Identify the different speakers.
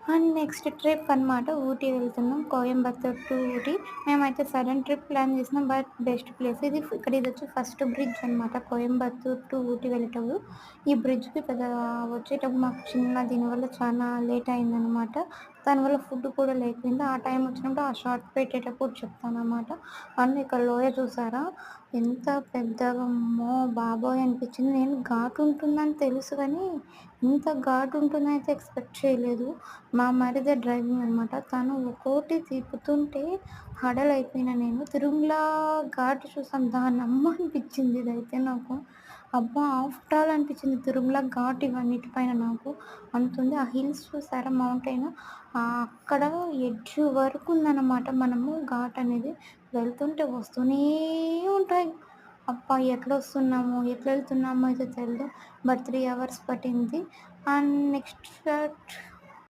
Speaker 1: And next trip అనమాట ఊటీ వెళ్తున్నాం. Coimbatore to Ooty. మేమైతే సడన్ ట్రిప్ ప్లాన్ చేసినాం. బట్ బెస్ట్ ప్లేస్ ఇది. ఇదొచ్చి ఫస్ట్ బ్రిడ్జ్ అనమాట. కోయంబత్తూర్ టు ఊటీ వెళ్ళేటప్పుడు. ఈ బ్రిడ్జ్‌కి వచ్చేటప్పుడు మాకు దీనివల్ల చాలా లేట్ అయిందనమాట. దానివల్ల ఫుడ్ కూడా లేకపోయింది. ఆ టైం వచ్చినప్పుడు ఆ షార్ట్ పెట్టేటప్పుడు చెప్తాననమాట. అండ్ ఇక్కడ లోయ చూసారా? ఎంత పెద్దగా అమ్మో బాబోయ్! అనిపించింది. నేను ఘాటు ఉంటుందని తెలుసు గానీ, ఇంత ఘాటు ఉంటుందనయితే ఎక్స్‌పెక్ట్ చేయలేదు. మా మరిది డ్రైవింగ్ అనమాట. తను ఒక్కోటి తిప్పుతుంటే హడలయిపోయినా నేను. తిరుమల ఘాట్ చూసాం దానమ్మ అనిపిచ్చింది ఇదైతే నాకు. అబ్బా! ఆఫ్టర్ ఆల్ అనిపిచ్చింది తిరుమల ఘాట్ ఇవన్నిటి పైన నాకు. అంతుంది. ఆ హిల్స్ చూసారా మౌంటైన్ అక్కడ ఎడ్జ్ వరకు ఉందనమాట. మనము ఘాట్ అనేది వెళ్తుంటే వస్తూనే ఉంటాయి. అబ్బా! ఎట్లొస్తున్నామో, ఎట్లెళ్తున్నామో అయితే తెలీదు. బట్ 3 అవర్స్ పట్టింది. And next